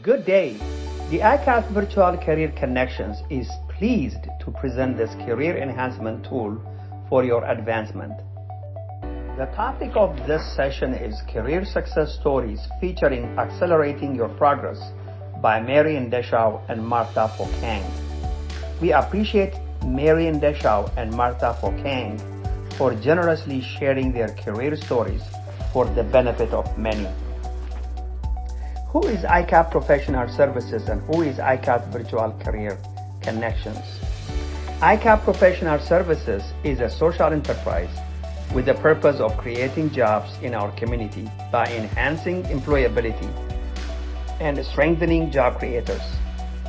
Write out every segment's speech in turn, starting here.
Good day. The ICAP Virtual Career Connections is pleased to present this career enhancement tool for your advancement. The topic of this session is Career Success Stories featuring Accelerating Your Progress by Marion Daishow and Martha Fulkang. We appreciate Marion Daishow and Martha Fulkang for generously sharing their career stories for the benefit of many. Who is ICAP Professional Services and who is ICAP Virtual Career Connections? ICAP Professional Services is a social enterprise with the purpose of creating jobs in our community by enhancing employability and strengthening job creators.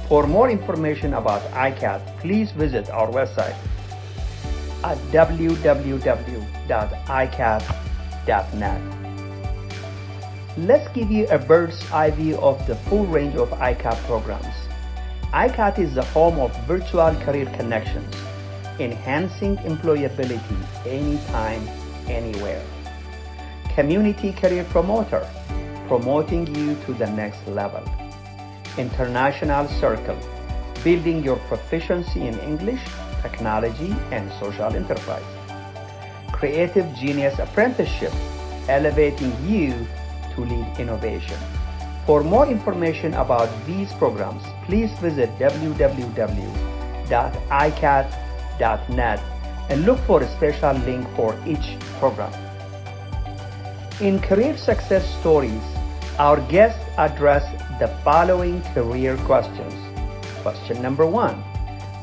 For more information about ICAP, please visit our website at www.icap.net. Let's give you a bird's eye view of the full range of ICAP programs. ICAP is the home of virtual career connections, enhancing employability anytime, anywhere. Community career promoter, promoting you to the next level. International circle, building your proficiency in English, technology, and social enterprise. Creative Genius Apprenticeship, elevating you to lead innovation. For more information about these programs, please visit www.icat.net and look for a special link for each program. In Career Success Stories, our guests address the following career questions. Question number 1.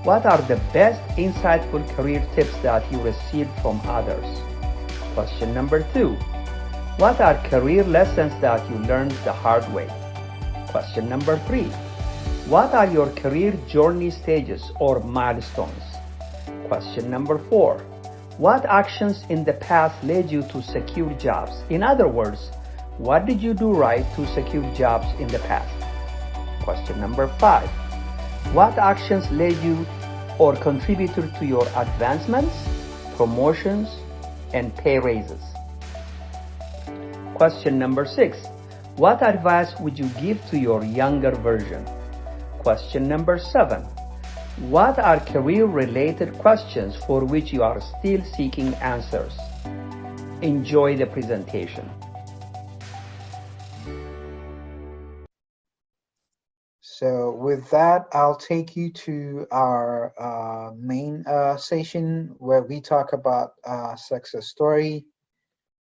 What are the best insightful career tips that you received from others? Question number 2. What are career lessons that you learned the hard way? Question number 3. What are your career journey stages or milestones? Question number 4. What actions in the past led you to secure jobs? In other words, what did you do right to secure jobs in the past? Question number 5. What actions led you or contributed to your advancements, promotions, and pay raises? Question number 6. What advice would you give to your younger version? Question number 7. What are career-related questions for which you are still seeking answers? Enjoy the presentation. So with that, I'll take you to our main session where we talk about success story.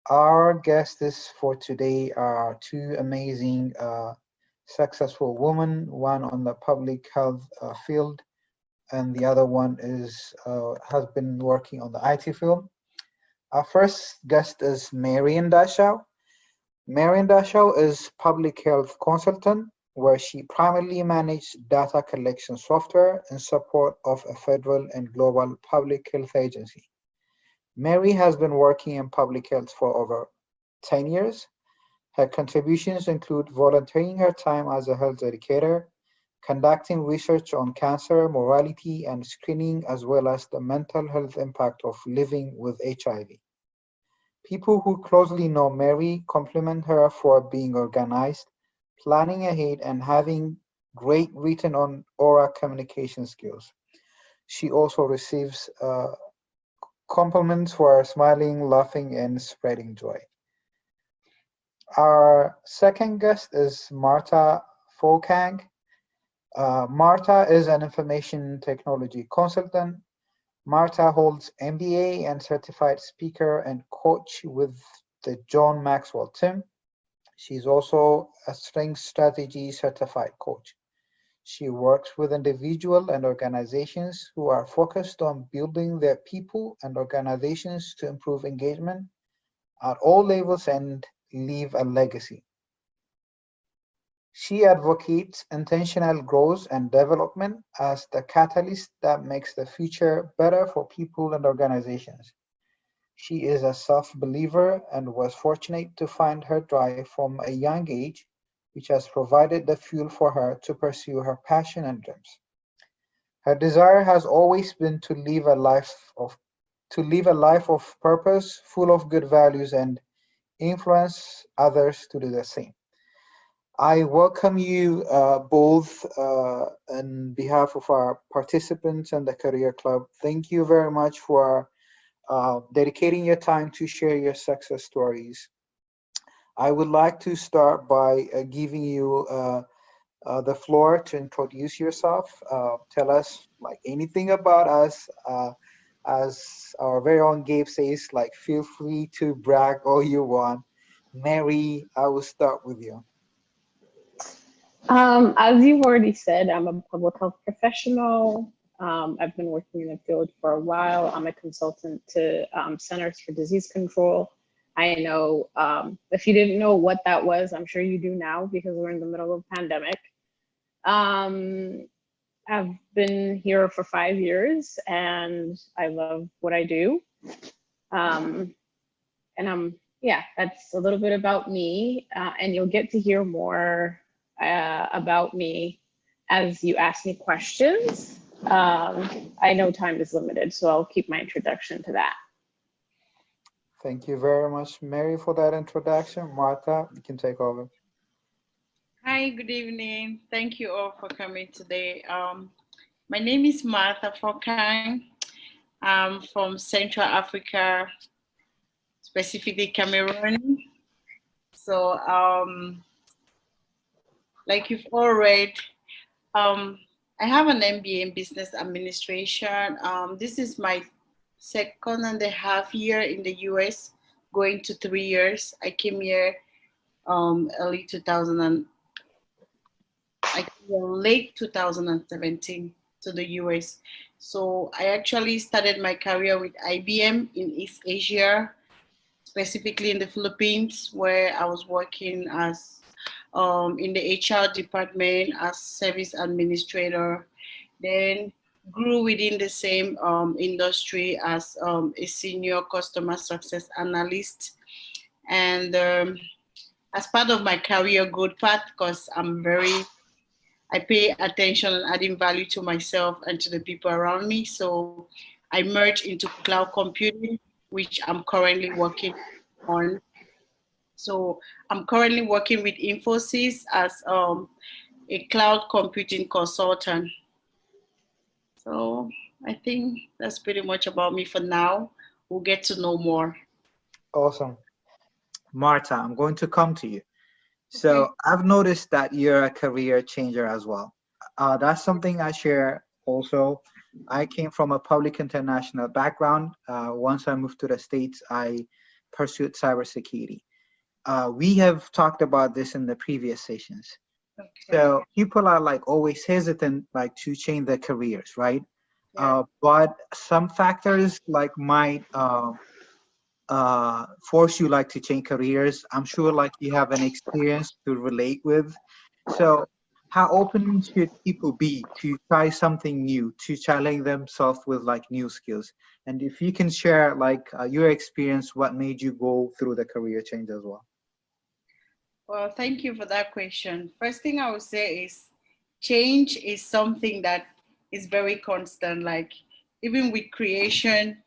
Our guests for today are two amazing successful women, one on the public health field and the other one has been working on the IT field. Our first guest is Marion Daishow. Marion Daishow is public health consultant where she primarily manages data collection software in support of a federal and global public health agency. Mary has been working in public health for over 10 years. Her contributions include volunteering her time as a health educator, conducting research on cancer, mortality, and screening, as well as the mental health impact of living with HIV. People who closely know Mary compliment her for being organized, planning ahead, and having great written on oral communication skills. She also receives compliments for smiling, laughing, and spreading joy. Our second guest is Martha Fulkang. Martha is an information technology consultant. Martha holds MBA and certified speaker and coach with the John Maxwell team. She's also a strength strategy certified coach. She works with individuals and organizations who are focused on building their people and organizations to improve engagement at all levels and leave a legacy. She advocates intentional growth and development as the catalyst that makes the future better for people and organizations. She is a self-believer and was fortunate to find her drive from a young age, which has provided the fuel for her to pursue her passion and dreams. Her desire has always been to live a life of purpose, full of good values, and influence others to do the same. I welcome you both on behalf of our participants and the Career Club. Thank you very much for dedicating your time to share your success stories. I would like to start by giving you the floor to introduce yourself. Tell us like anything about us. As our very own Gabe says, like feel free to brag all you want. Mary, I will start with you. As you've already said, I'm a public health professional. I've been working in the field for a while. I'm a consultant to Centers for Disease Control. I know if you didn't know what that was, I'm sure you do now because we're in the middle of a pandemic. I've been here for 5 years and I love what I do. Yeah, that's a little bit about me. And you'll get to hear more about me as you ask me questions. I know time is limited, so I'll keep my introduction to that. Thank you very much, Mary, for that introduction. Martha, you can take over. Hi, good evening. Thank you all for coming today. My name is Martha Fulkang. I'm from Central Africa, specifically Cameroon. So, like you've all read, I have an MBA in Business Administration. This is my 2.5 year in the US, going to 3 years. I came here early 2000 late 2017 to the US. So I actually started my career with IBM in East Asia, specifically in the Philippines, where I was working as in the HR department as service administrator. Then grew within the same industry as a senior customer success analyst. And as part of my career growth path, because I pay attention and adding value to myself and to the people around me. So I merged into cloud computing, which I'm currently working on. So I'm currently working with Infosys as a cloud computing consultant. So I think that's pretty much about me for now. We'll get to know more. Awesome. Martha, I'm going to come to you. So I've noticed that you're a career changer as well. That's something I share also. I came from a public international background. Once I moved to the States, I pursued cybersecurity. We have talked about this in the previous sessions. Okay. So people are like always hesitant like to change their careers, right? Yeah. But some factors like might force you like to change careers. I'm sure like you have an experience to relate with. So how open should people be to try something new, to challenge themselves with like new skills? And if you can share like your experience, what made you go through the career change as well? Well, thank you for that question. First thing I would say is change is something that is very constant. Like even with creation,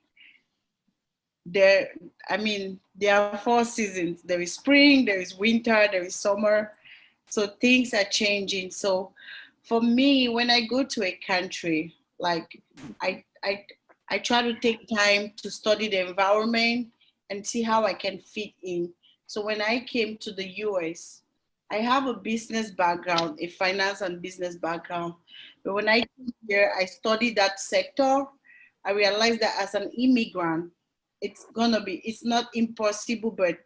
there are 4 seasons. There is spring, there is winter, there is summer. So things are changing. So for me, when I go to a country, like I try to take time to study the environment and see how I can fit in. So when I came to the US, I have a business background, a finance and business background. But when I came here, I studied that sector. I realized that as an immigrant, it's not impossible, but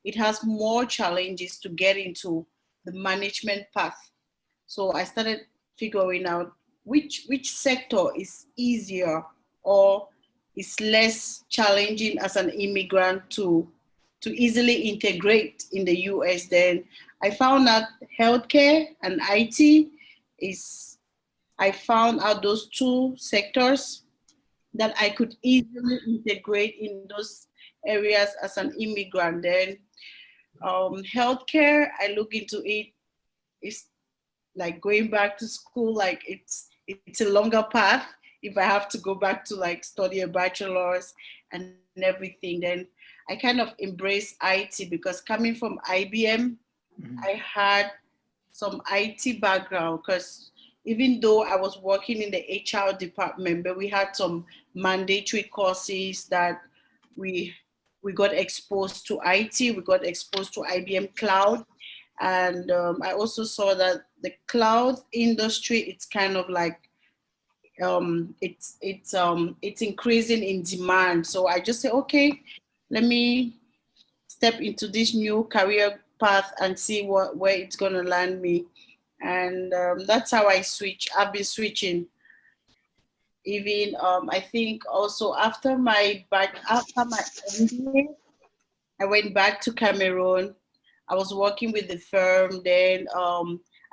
it has more challenges to get into the management path. So I started figuring out which sector is easier or is less challenging as an immigrant to easily integrate in the US. Then I found out healthcare and IT I found out those 2 sectors that I could easily integrate in those areas as an immigrant. Then healthcare, I look into it. It's like going back to school, like it's a longer path. If I have to go back to like study a bachelor's and everything, then I kind of embrace IT because coming from IBM, I had some IT background, because even though I was working in the HR department, but we had some mandatory courses that we got exposed to IT, we got exposed to IBM Cloud. And I also saw that the cloud industry, it's kind of like, it's increasing in demand. So I just say, okay, let me step into this new career path and see where it's going to land me. And that's how I switch. I've been switching. Even I think also after my MBA, I went back to Cameroon. I was working with the firm. Then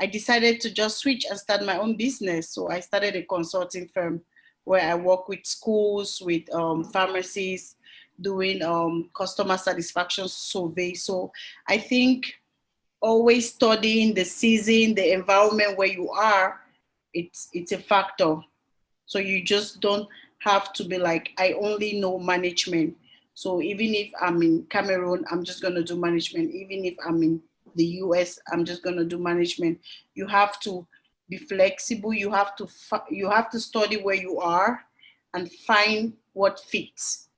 I decided to just switch and start my own business. So I started a consulting firm where I work with schools, with pharmacies, doing customer satisfaction survey. So I think always studying the season, the environment where you are, it's a factor. So you just don't have to be like, I only know management. So even if I'm in Cameroon, I'm just going to do management. Even if I'm in the US, I'm just going to do management. You have to be flexible. You have to study where you are and find what fits,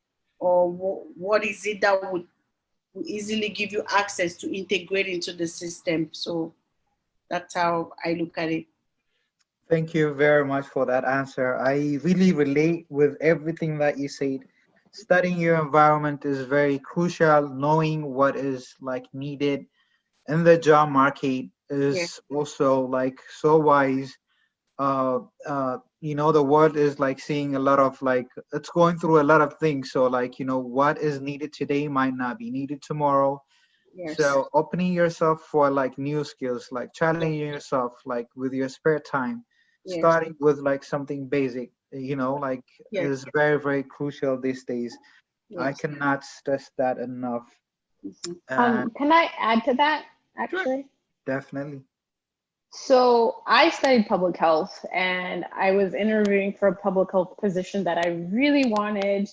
or what is it that would easily give you access to integrate into the system. So that's how I look at it. Thank you very much for that answer. I really relate with everything that you said. Studying your environment is very crucial. Knowing what is like needed in the job market Yeah. is also like so wise. The world is like seeing a lot of like, it's going through a lot of things. So like, what is needed today might not be needed tomorrow. Yes. So opening yourself for like new skills, like challenging yourself, like with your spare time, Yes. starting with like something basic, like Yes. is very, very crucial these days. I Yes. cannot stress that enough. Mhm. And Can I add to that sure, actually? definitely. So I studied public health and I was interviewing for a public health position that I really wanted,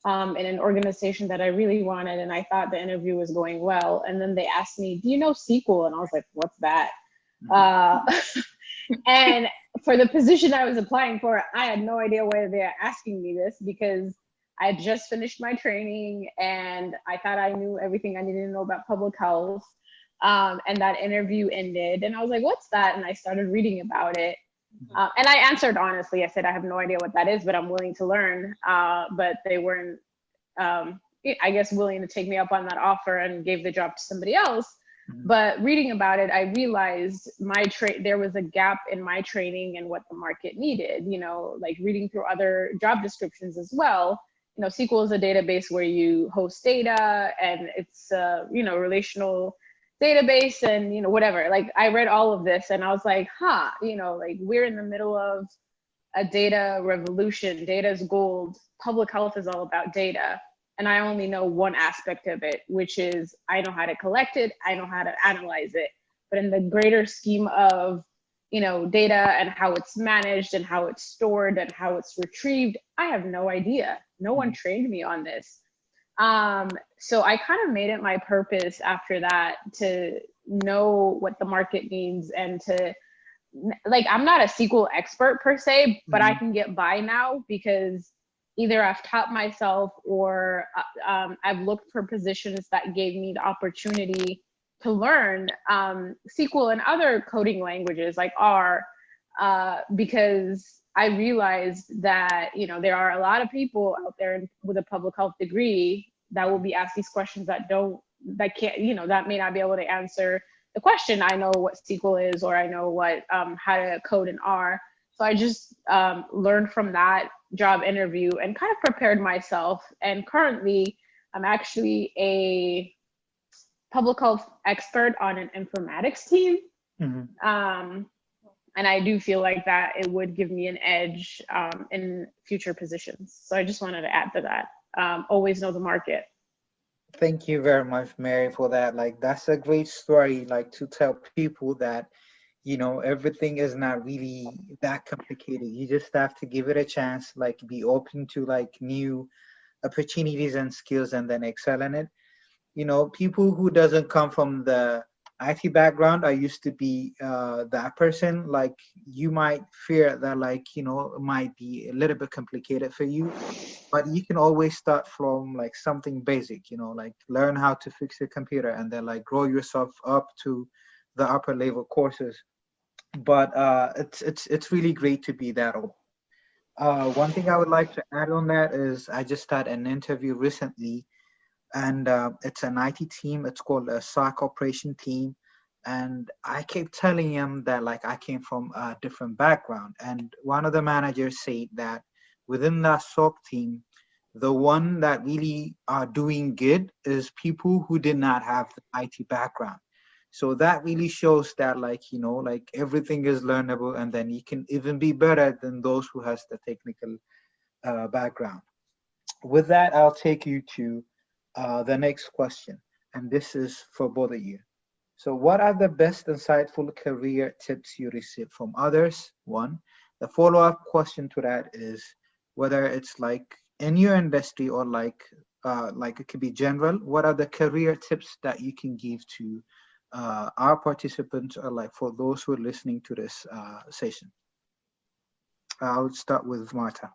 in an organization that I really wanted. And I thought the interview was going well. And then they asked me, do you know SQL? And I was like, what's that? Mhm. Uh, and for the position I was applying for, I had no idea why they are asking me this, because I had just finished my training and I thought I knew everything I needed to know about public health. And that interview ended and I was like, what's that? And I started reading about it. And I answered honestly. I said, I have no idea what that is, but I'm willing to learn. But they weren't, I guess, willing to take me up on that offer and gave the job to somebody else. Mhm. But reading about it, I realized there was a gap in my training and what the market needed, like reading through other job descriptions as well. SQL is a database where you host data and it's, relational database and, whatever. Like I read all of this and I was like, like we're in the middle of a data revolution. Data is gold. Public health is all about data. And I only know one aspect of it, which is I know how to collect it, I know how to analyze it. But in the greater scheme of, data and how it's managed and how it's stored and how it's retrieved, I have no idea. No one trained me on this. So I kind of made it my purpose after that to know what the market needs and to, like, I'm not a SQL expert per se, but I Mhm. can get by now because either I've taught myself or I've looked for positions that gave me the opportunity to learn SQL and other coding languages like R, because I realized that, there are a lot of people out there with a public health degree that will be asked these questions that can't, that may not be able to answer the question. I know what SQL is, or I know what how to code in R. So I just learned from that job interview and kind of prepared myself. And currently, I'm actually a public health expert on an informatics team. Mhm. And I do feel like that it would give me an edge in future positions. So I just wanted to add to that. Always know the market. Thank you very much, Mary, for that. Like, that's a great story, like to tell people that, everything is not really that complicated. You just have to give it a chance, like be open to like new opportunities and skills and then excel in it. People who doesn't come from the IT background, I used to be that person. Like you might fear that, like, you know, it might be a little bit complicated for you, but you can always start from like something basic, you know, like learn how to fix your computer and then like grow yourself up to the upper level courses. But it's really great to be that old. One thing I would like to add on that is I just had an interview recently, and it's an IT team. It's called a SOC operation team, and I kept telling him that like I came from a different background, and one of the managers said that within that SOC team, the one that really are doing good is people who did not have the IT background. So that really shows that, like, you know, like everything is learnable, and then you can even be better than those who has the technical background. With that, I'll take you to the next question, and this is for both of you. So, what are the best insightful career tips you receive from others? One. The follow-up question to that is whether it's like in your industry or like it could be general. What are the career tips that you can give to our participants, or like for those who are listening to this session? I would start with Marta.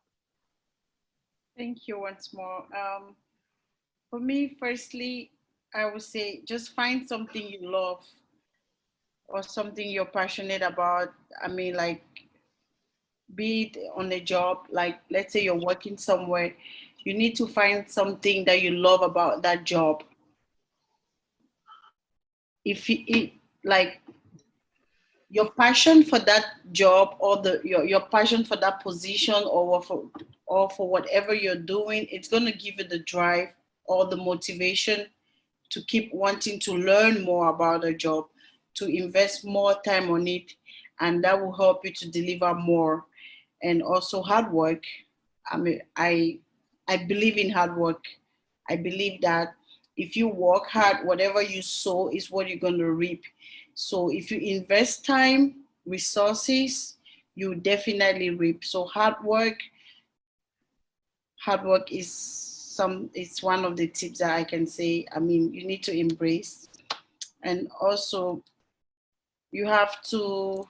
Thank you once more. For me, firstly, I would say just find something you love or something you're passionate about. I mean, like, be it on a job, like let's say you're working somewhere, you need to find something that you love about that job. If like your passion for that job, or your passion for that position, or for whatever you're doing, it's going to give you the drive or the motivation to keep wanting to learn more about a job, to invest more time on it, and that will help you to deliver more. And also hard work. I mean, I believe in hard work. I believe that if you work hard, whatever you sow is what you're going to reap. So if you invest time, resources, you definitely reap. So hard work is it's one of the tips that I can say. I mean, you need to embrace. And also you have to,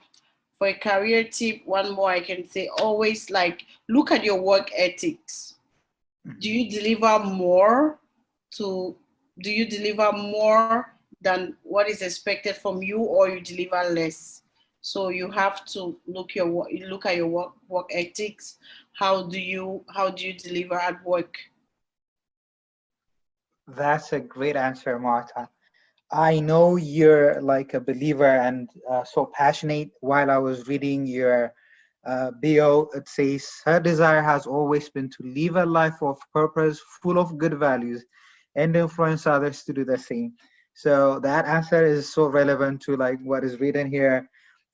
for a career tip, one more I can say, always like look at your work ethics. Do you deliver more to do you deliver more than what is expected from you, or you deliver less? So you have to look at your work ethics. How do you deliver at work? That's a great answer, Marta. I know you're like a believer and so passionate. While I was reading your bio, it says her desire has always been to live a life of purpose, full of good values, and influence others to do the same. So that answer is so relevant to like what is written here.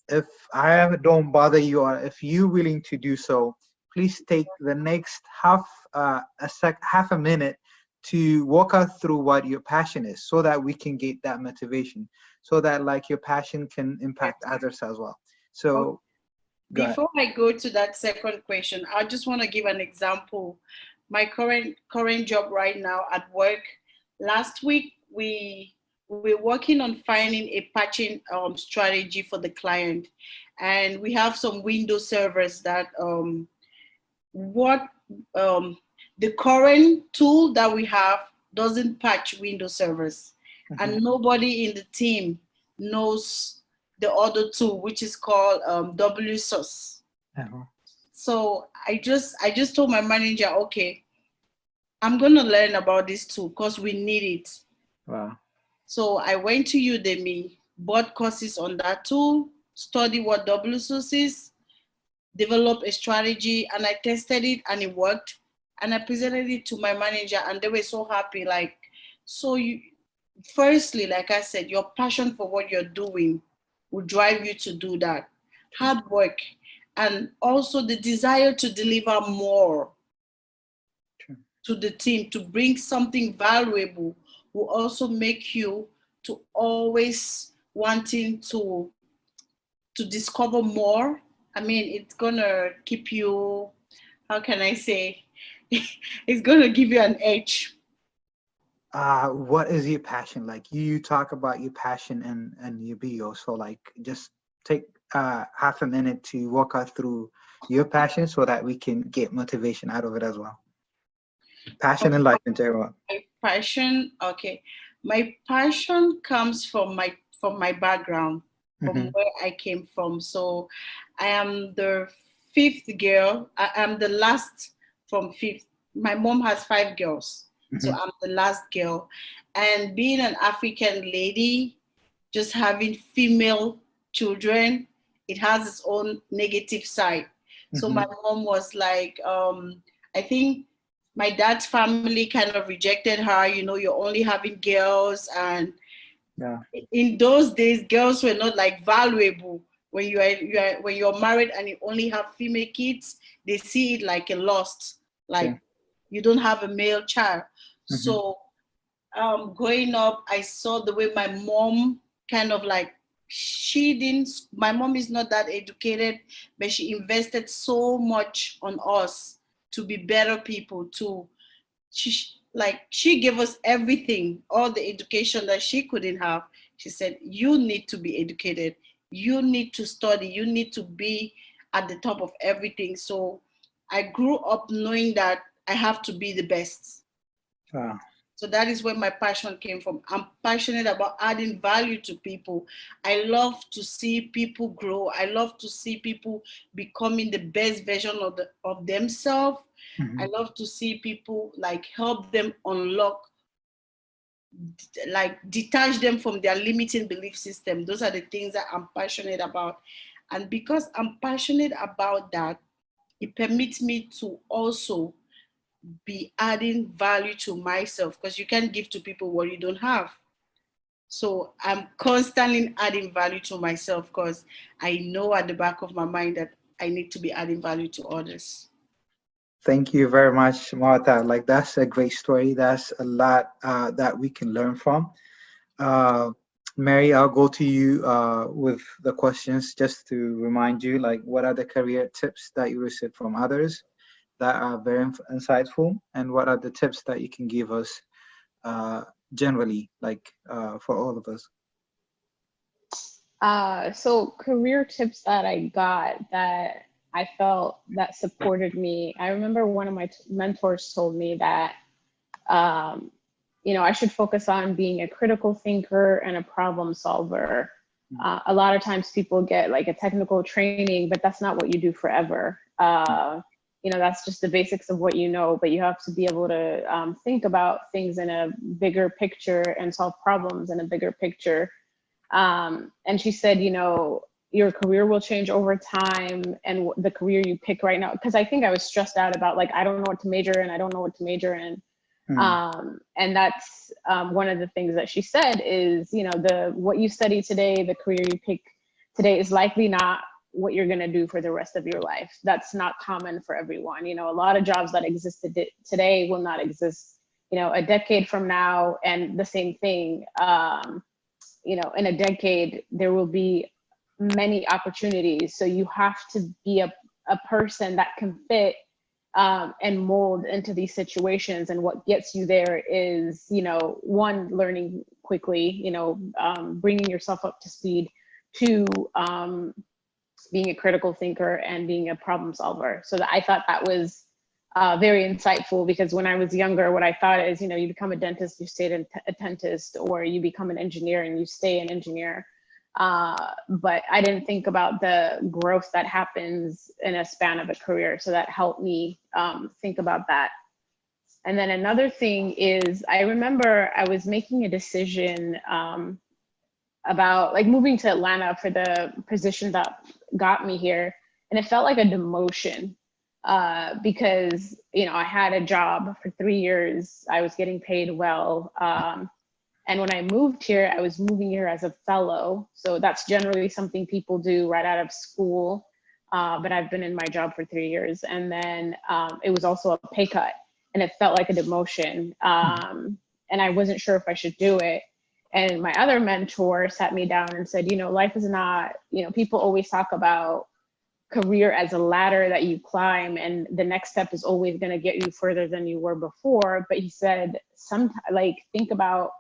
If I don't bother you, or if you're willing to do so, please take the next half a minute to walk us through what your passion is, so that we can get that motivation, so that like your passion can impact others as well. So go ahead. Before I go to that second question, I just want to give an example. My current job right now at work. Last week we're working on finding a patching strategy for the client, and we have some Windows servers that what the current tool that we have doesn't patch Windows servers, and nobody in the team knows the other tool, which is called WSOS. So I just told my manager, okay, I'm gonna learn about this tool because we need it. Wow. So I went to Udemy, bought courses on that tool, study what WSOS is, develop a strategy, and I tested it and it worked. And I presented it to my manager and they were so happy. Like, so you, firstly, like I said, your passion for what you're doing will drive you to do that. Hard work, and also the desire to deliver more to the team, to bring something valuable, will also make you to always wanting to discover more. I mean, it's gonna keep you, how can I say, it's gonna give you an edge. what is your passion? Like you talk about your passion and your bio. So like just take half a minute to walk us through your passion so that we can get motivation out of it as well. Passion in life in general. My passion, okay. My passion comes from my background, from where I came from. So I am the fifth girl. I am the last from fifth. My mom has five girls. So I'm the last girl. And being an African lady, just having female children, it has its own negative side. So my mom was like, I think my dad's family kind of rejected her. You know, you're only having girls, and in those days, girls were not like valuable. When when you're married and you only have female kids, they see it like a loss, like you don't have a male child. So growing up, I saw the way my mom kind of like, my mom is not that educated, but she invested so much on us to be better people too. She gave us everything, all the education that she couldn't have. She said, you need to be educated, you need to study, you need to be at the top of everything. So I grew up knowing that I have to be the best. Wow. So that is where my passion came from. I'm passionate about adding value to people. I love to see people grow. I love to see people becoming the best version of themselves. I love to see people like help them unlock, like detach them from their limiting belief system. Those are the things that I'm passionate about. And because I'm passionate about that, it permits me to also be adding value to myself, because you can't give to people what you don't have. So I'm constantly adding value to myself because I know at the back of my mind that I need to be adding value to others. Thank you very much, Martha. Like that's a great story. That's a lot that we can learn from. Mary, I'll go to you with the questions just to remind you, like, what are the career tips that you received from others that are very insightful, and what are the tips that you can give us generally, like for all of us? So career tips that I got that I felt that supported me. I remember one of my mentors told me that, I should focus on being a critical thinker and a problem solver. A lot of times people get like a technical training, but that's not what you do forever. That's just the basics of what you know, but you have to be able to think about things in a bigger picture and solve problems in a bigger picture. And she said, your career will change over time, and the career you pick right now, because I think I was stressed out about like, I don't know what to major in, I don't know what to major in. And that's one of the things that she said is, what you study today, the career you pick today is likely not what you're going to do for the rest of your life. That's not common for everyone. A lot of jobs that existed today will not exist, a decade from now. And the same thing, in a decade, there will be many opportunities. So you have to be a person that can fit and mold into these situations. And what gets you there is, one, learning quickly, bringing yourself up to speed, two, being a critical thinker and being a problem solver. So I thought that was very insightful, because when I was younger, what I thought is, you become a dentist, you stay a dentist, or you become an engineer and you stay an engineer. But I didn't think about the growth that happens in a span of a career. So that helped me think about that. And then another thing is, I remember I was making a decision about like moving to Atlanta for the position that got me here. And it felt like a demotion because, I had a job for 3 years. I was getting paid well. And when I moved here, I was moving here as a fellow. So that's generally something people do right out of school. But I've been in my job for 3 years. And then it was also a pay cut, and it felt like a demotion. And I wasn't sure if I should do it. And my other mentor sat me down and said, life is not, people always talk about career as a ladder that you climb, and the next step is always going to get you further than you were before. But he said, think about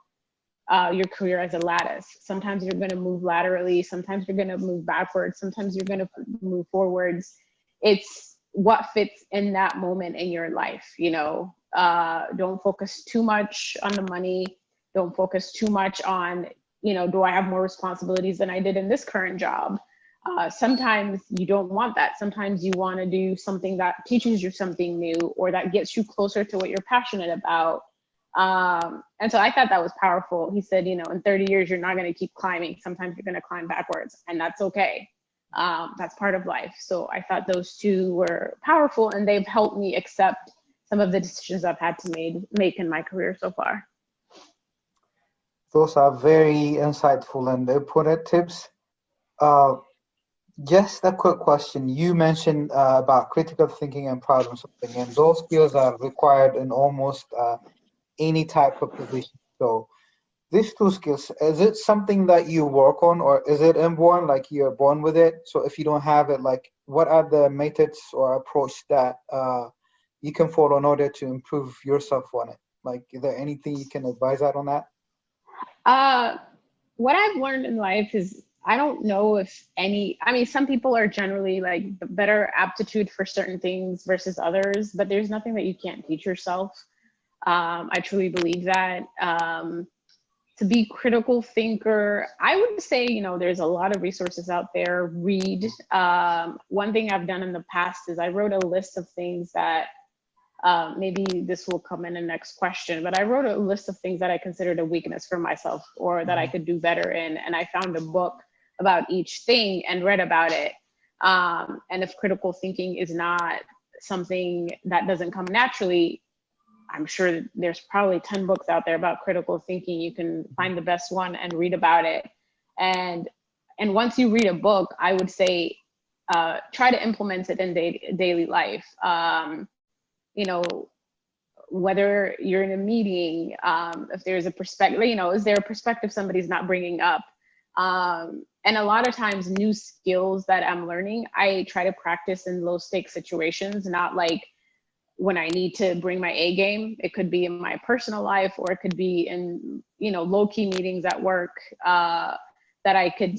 your career as a lattice. Sometimes you're going to move laterally, sometimes you're going to move backwards, sometimes you're going to move forwards. It's what fits in that moment in your life. Don't focus too much on the money. Don't focus too much on, do I have more responsibilities than I did in this current job? Sometimes you don't want that. Sometimes you want to do something that teaches you something new, or that gets you closer to what you're passionate about. And so I thought that was powerful. He said, in 30 years, you're not going to keep climbing. Sometimes you're going to climb backwards, and that's okay. That's part of life. So I thought those two were powerful, and they've helped me accept some of the decisions I've had to make in my career so far. Those are very insightful and important tips. Just a quick question. You mentioned about critical thinking and problem solving, and those skills are required in almost any type of position. So these two skills, is it something that you work on, or is it inborn, like you're born with it? So if you don't have it, like what are the methods or approach that you can follow in order to improve yourself on it? Like, is there anything you can advise out on that? What I've learned in life is, I don't know if some people are generally like better aptitude for certain things versus others, but there's nothing that you can't teach yourself. I truly believe that. To be critical thinker, I would say, there's a lot of resources out there. Read. One thing I've done in the past is I wrote a list of things that, maybe this will come in the next question, but I wrote a list of things that I considered a weakness for myself, or that I could do better in. And I found a book about each thing and read about it. And if critical thinking is not something that doesn't come naturally, I'm sure there's probably 10 books out there about critical thinking. You can find the best one and read about it. And once you read a book, I would say, try to implement it in daily life. Whether you're in a meeting, if there's a perspective, is there a perspective somebody's not bringing up? And a lot of times new skills that I'm learning, I try to practice in low stakes situations, not like when I need to bring my A game. It could be in my personal life, or it could be in, low key meetings at work, that I could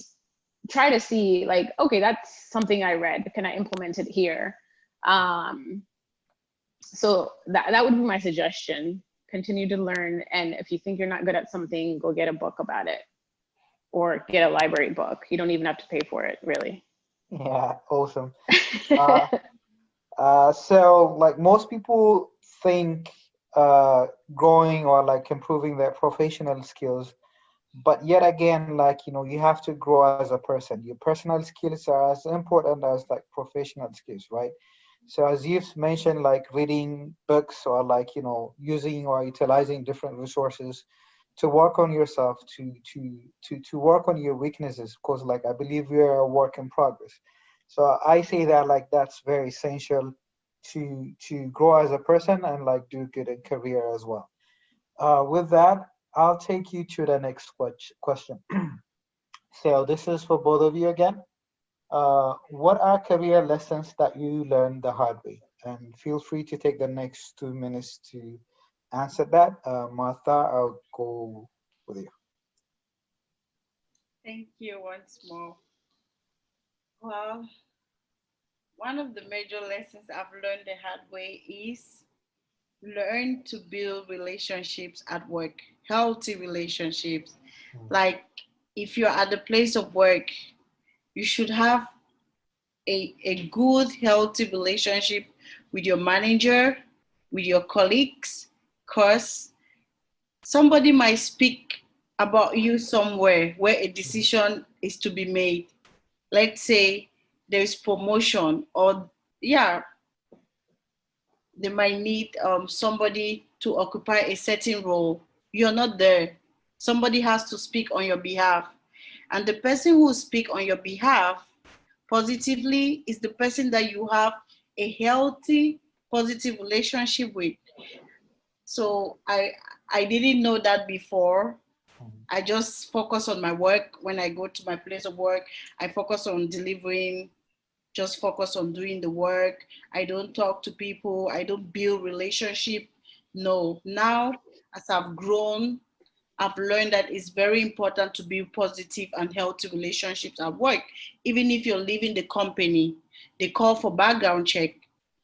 try to see like, okay, that's something I read. Can I implement it here? So that would be my suggestion. Continue to learn. And if you think you're not good at something, go get a book about it, or get a library book. You don't even have to pay for it, really. Yeah, awesome. So like most people think growing or like improving their professional skills, but yet again, like, you have to grow as a person. Your personal skills are as important as like professional skills, right? So as you've mentioned, like reading books, or like, using or utilizing different resources to work on yourself, to work on your weaknesses, because like I believe we're a work in progress. So I say that like that's very essential to grow as a person and like do good in career as well. With that, I'll take you to the next question. So this is for both of you again. What are career lessons that you learned the hard way? And feel free to take the next 2 minutes to answer that. Martha, I'll go with you. Thank you once more. Well, one of the major lessons I've learned the hard way is learn to build relationships at work, healthy relationships. Like if you're at the place of work, you should have a good, healthy relationship with your manager, with your colleagues, because somebody might speak about you somewhere where a decision is to be made. Let's say there is promotion, or they might need somebody to occupy a certain role. You're not there. Somebody has to speak on your behalf. And the person who speaks on your behalf positively is the person that you have a healthy, positive relationship with. So I didn't know that before. I just focus on my work. When I go to my place of work, I focus on delivering just focus on doing the work. I don't talk to people. I don't build relationship. No, now as I've grown, I've learned that it's very important to build positive and healthy relationships at work. Even if you're leaving the company, they call for background check.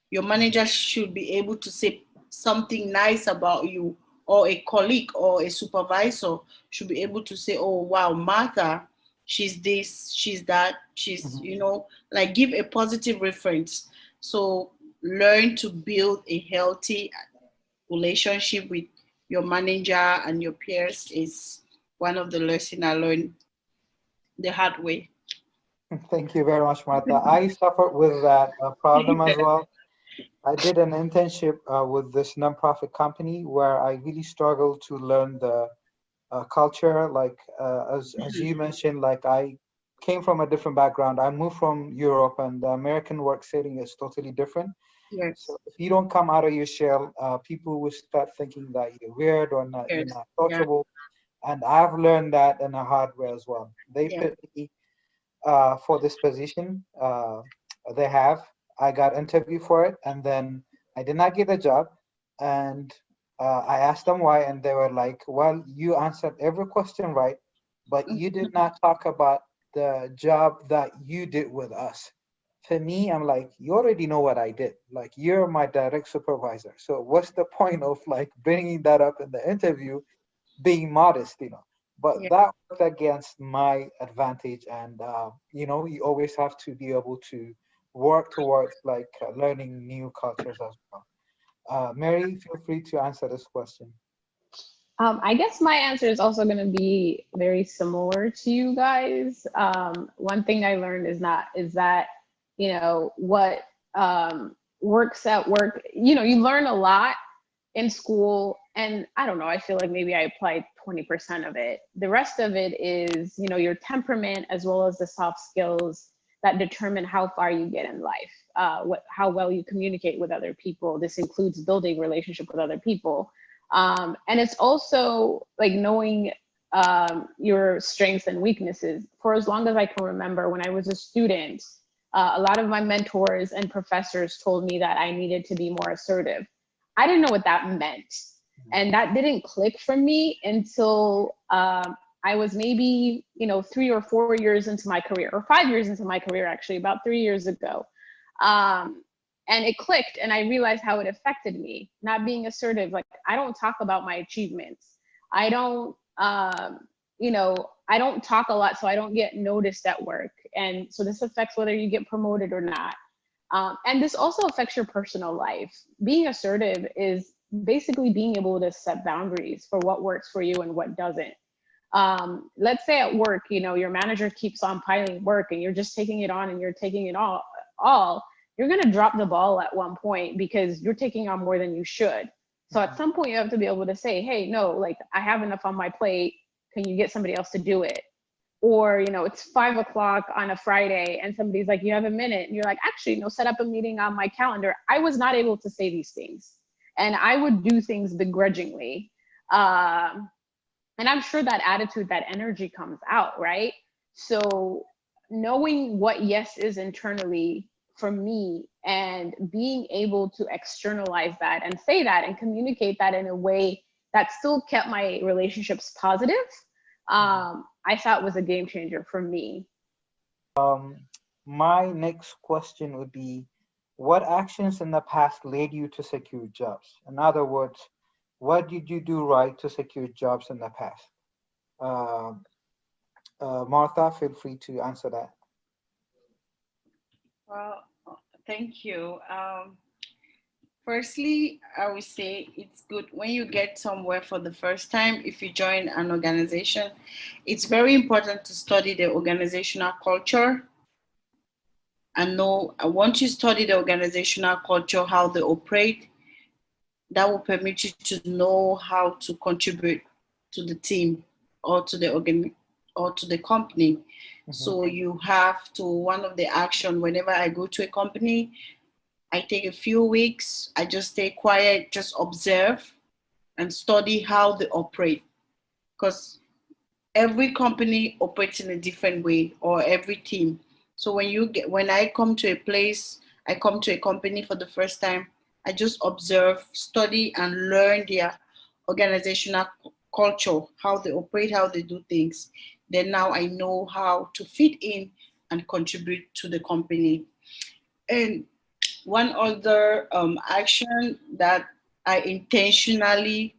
Your manager should be able to say something nice about you, or a colleague or a supervisor should be able to say, oh, wow, Martha, she's this, she's that, she's, like give a positive reference. So learn to build a healthy relationship with your manager and your peers is one of the lessons I learned the hard way. Thank you very much, Martha. I suffered with that problem as well. I did an internship with this nonprofit company where I really struggled to learn the culture. Like as you mentioned, like I came from a different background. I moved from Europe, and the American work setting is totally different. Yes. So if you don't come out of your shell, people will start thinking that you're weird or not, you're Yes. not approachable. And I've learned that in a hard way as well. They Yeah. put me for this position. They have. I got interviewed for it, and then I did not get the job. And I asked them why, and they were like, "Well, you answered every question right, but you did not talk about the job that you did with us." For me, I'm like, you already know what I did. Like, you're my direct supervisor. So what's the point of like bringing that up in the interview, being modest, But Yeah. that worked against my advantage. And, you always have to be able to work towards like learning new cultures as well. Mary, feel free to answer this question. I guess my answer is also going to be very similar to you guys. One thing I learned is that what works at work. You learn a lot in school, and I don't know. I feel like maybe I applied 20% of it. The rest of it is your temperament as well as the soft skills that determine how far you get in life. How well you communicate with other people. This includes building relationship with other people. And it's also like knowing your strengths and weaknesses. For as long as I can remember, when I was a student, a lot of my mentors and professors told me that I needed to be more assertive. I didn't know what that meant. And that didn't click for me until I was maybe, 3 or 4 years into my career, or 5 years into my career, actually, about 3 years ago. And it clicked, and I realized how it affected me, not being assertive. Like, I don't talk about my achievements. I don't, I don't talk a lot, so I don't get noticed at work. And so this affects whether you get promoted or not. And this also affects your personal life. Being assertive is basically being able to set boundaries for what works for you and what doesn't. Let's say at work, your manager keeps on piling work and you're just taking it on and you're taking it all, you're going to drop the ball at one point because you're taking on more than you should. So at some point you have to be able to say, hey, no, like I have enough on my plate. Can you get somebody else to do it? Or, it's 5 o'clock on a Friday and somebody's like, you have a minute. And you're like, actually, set up a meeting on my calendar. I was not able to say these things. And I would do things begrudgingly. And I'm sure that attitude, that energy comes out, right? So knowing what yes is internally for me and being able to externalize that and say that and communicate that in a way that still kept my relationships positive, I thought was a game changer for me. My next question would be, what actions in the past led you to secure jobs? In other words, what did you do right to secure jobs in the past? Martha, feel free to answer that. Well, thank you. Firstly, I would say it's good when you get somewhere for the first time. If you join an organization, it's very important to study the organizational culture and know. Once you study the organizational culture, how they operate, that will permit you to know how to contribute to the team or to the company. So you have to, one of the action, whenever I go to a company, I take a few weeks, I just stay quiet, just observe and study how they operate. Because every company operates in a different way, or every team. So when I come to a place, I come to a company for the first time, I just observe, study, and learn their organizational culture, how they operate, how they do things. Then now I know how to fit in and contribute to the company. And one other action that I intentionally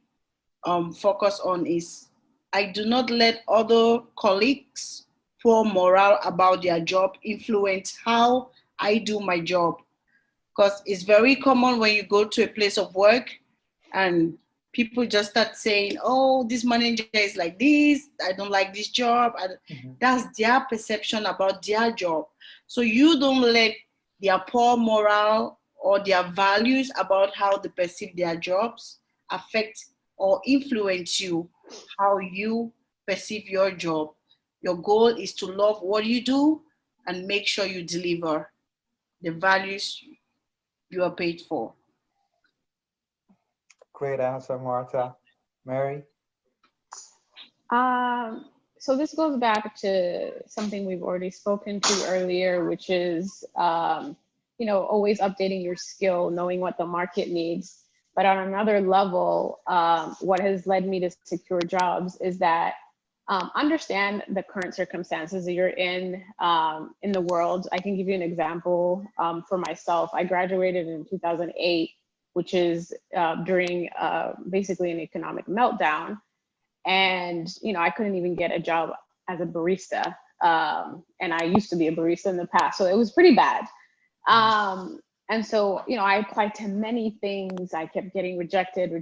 focus on is I do not let other colleagues' poor morale about their job influence how I do my job. Because it's very common when you go to a place of work and people just start saying, oh, this manager is like this, I don't like this job. That's their perception about their job. So you don't let their poor morale or their values about how they perceive their jobs affect or influence you, how you perceive your job. Your goal is to love what you do and make sure you deliver the values you are paid for. Great answer, Martha. Mary? So this goes back to something we've already spoken to earlier, which is, always updating your skill, knowing what the market needs. But on another level, what has led me to secure jobs is that understand the current circumstances that you're in the world. I can give you an example for myself. I graduated in 2008, which is during basically an economic meltdown. And, I couldn't even get a job as a barista. And I used to be a barista in the past, so it was pretty bad. And so, I applied to many things. I kept getting rejected.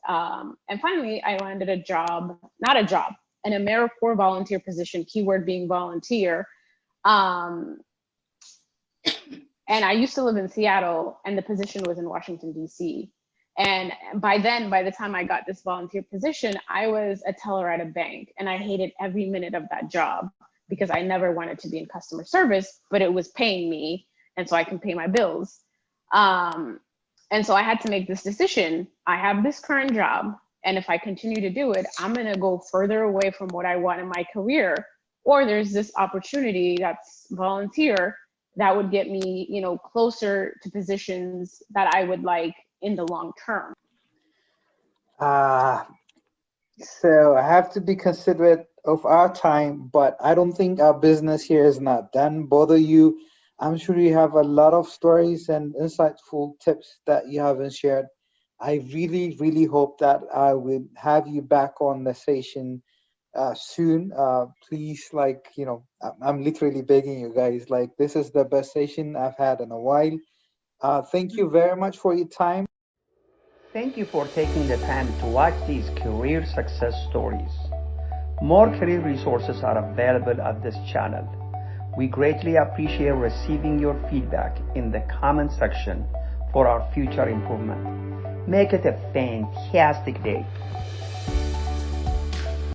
And finally, I landed an AmeriCorps volunteer position, keyword being volunteer. And I used to live in Seattle, and the position was in Washington, D.C. And by the time I got this volunteer position, I was a teller at a bank, and I hated every minute of that job because I never wanted to be in customer service, but it was paying me, and so I can pay my bills. And so I had to make this decision. I have this current job, and if I continue to do it, I'm going to go further away from what I want in my career, or there's this opportunity that's volunteer that would get me, closer to positions that I would like in the long term. So I have to be considerate of our time, but I don't think our business here is not done. Both of you, I'm sure you have a lot of stories and insightful tips that you haven't shared. I really, really hope that I will have you back on the station soon. Please, I'm literally begging you guys, this is the best session I've had in a while. Thank you very much for your time. Thank you for taking the time to watch these career success stories. More career resources are available at this channel. We greatly appreciate receiving your feedback in the comment section for our future improvement. Make it a fantastic day.